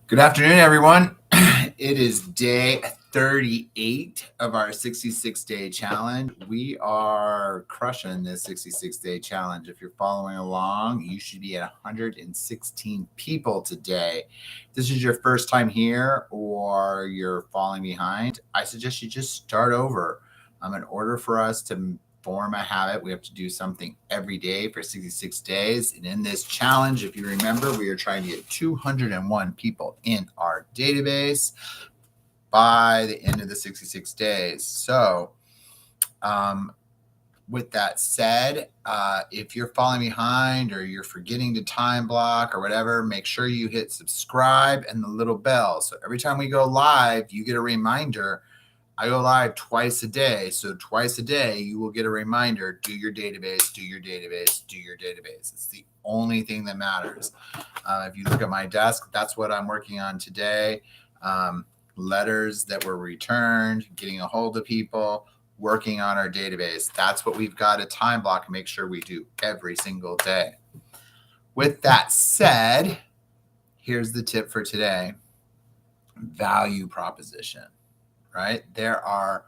Good afternoon, everyone. It is day 38 of our 66-day challenge. We are crushing this 66-day challenge. If you're following along, you should be at 116 people today. If this is your first time here or you're falling behind, I suggest you just start over. In order for us to form a habit, we have to do something every day for 66 days. And in this challenge, if you remember, we are trying to get 201 people in our database by the end of the 66 days. So, with that said, if you're falling behind or you're forgetting to time block or whatever, make sure you hit subscribe and the little bell. So every time we go live, you get a reminder. I go live twice a day. So twice a day, you will get a reminder, do your database, do your database, do your database. It's the only thing that matters. If you look at my desk, that's what I'm working on today. Letters that were returned, getting a hold of people, working on our database. That's what we've got to time block and make sure we do every single day. With that said, here's the tip for today. Value proposition. Right? There are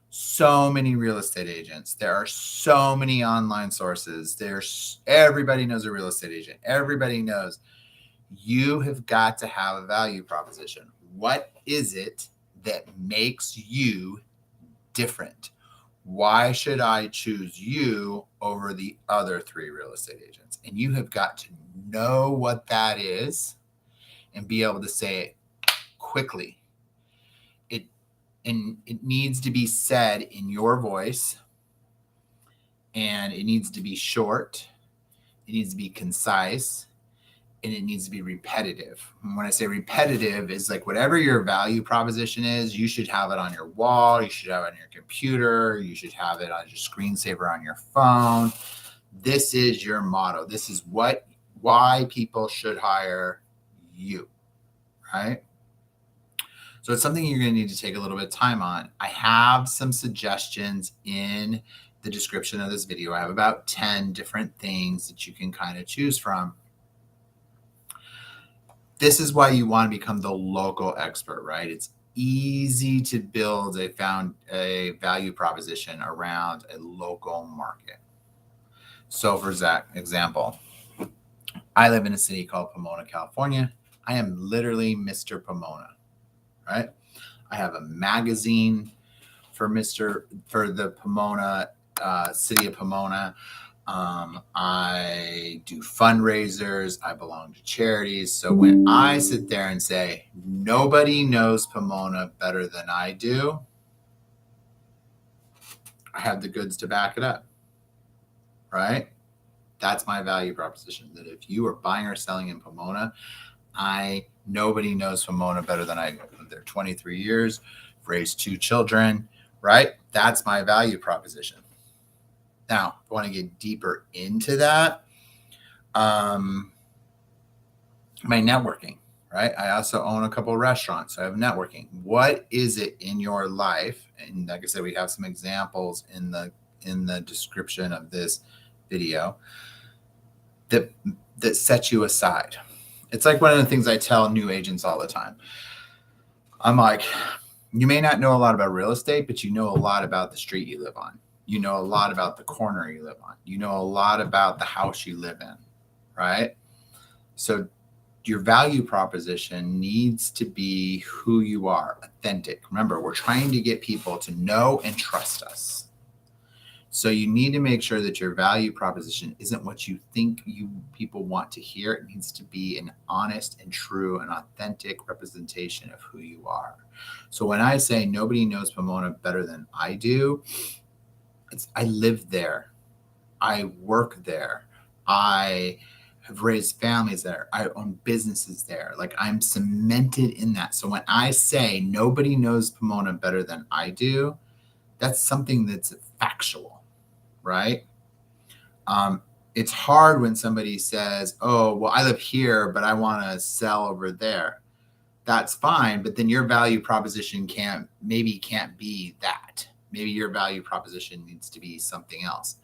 so many real estate agents. There are so many online sources. Everybody knows a real estate agent. Everybody knows. You have got to have a value proposition. What is it that makes you different? Why should I choose you over the other three real estate agents? And you have got to know what that is and be able to say it quickly. And it needs to be said in your voice, and it needs to be short, it needs to be concise, and it needs to be repetitive. And when I say repetitive, is like whatever your value proposition is, you should have it on your wall, you should have it on your computer, you should have it on your screensaver on your phone. This is your motto. This is why people should hire you, right? So it's something you're going to need to take a little bit of time on. I have some suggestions in the description of this video. I have about 10 different things that you can kind of choose from. This is why you want to become the local expert, right? It's easy to build a value proposition around a local market. So for example, I live in a city called Pomona, California. I am literally Mr. Pomona. Right? I have a magazine for the Pomona, city of Pomona. I do fundraisers. I belong to charities. So when I sit there and say, nobody knows Pomona better than I do, I have the goods to back it up, right? That's my value proposition, that if you are buying or selling in Pomona, nobody knows Pomona better than I do. They're 23 years, raised 2 children, right? That's my value proposition. Now, if I want to get deeper into that, my networking, right? I also own a couple of restaurants, so I have networking. What is it in your life? And like I said, we have some examples in the description of this video that sets you aside. It's like one of the things I tell new agents all the time. I'm like, you may not know a lot about real estate, but you know a lot about the street you live on. You know a lot about the corner you live on. You know a lot about the house you live in, right? So your value proposition needs to be who you are, authentic. Remember, we're trying to get people to know and trust us. So you need to make sure that your value proposition isn't what you think people want to hear. It needs to be an honest and true and authentic representation of who you are. So when I say nobody knows Pomona better than I do, I live there. I work there. I have raised families there. I own businesses there. Like, I'm cemented in that. So when I say nobody knows Pomona better than I do, that's something that's factual. Right? It's hard when somebody says, oh, well, I live here, but I want to sell over there. That's fine. But then your value proposition can't be that. Maybe your value proposition needs to be something else.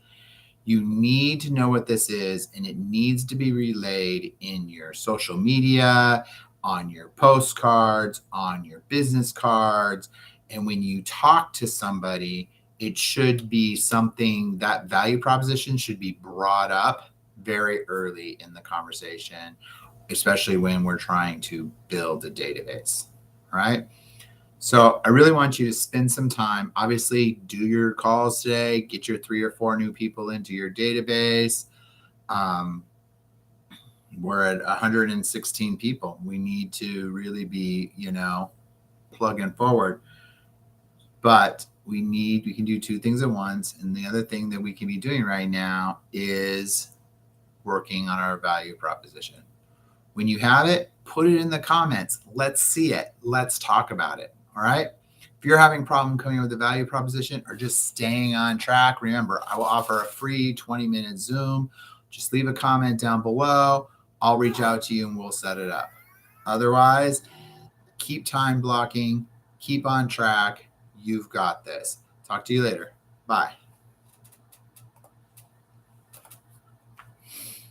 You need to know what this is, and it needs to be relayed in your social media, on your postcards, on your business cards. And when you talk to somebody, it should be something, that value proposition should be brought up very early in the conversation, especially when we're trying to build a database. All right. So I really want you to spend some time, obviously do your calls today, get your 3 or 4 new people into your database. We're at 116 people. We need to really be, plugging forward. But we can do 2 things at once. And the other thing that we can be doing right now is working on our value proposition. When you have it, put it in the comments. Let's see it. Let's talk about it. All right. If you're having a problem coming up with a value proposition or just staying on track, remember, I will offer a free 20-minute Zoom. Just leave a comment down below. I'll reach out to you and we'll set it up. Otherwise, keep time blocking, keep on track. You've got this. Talk to you later. Bye.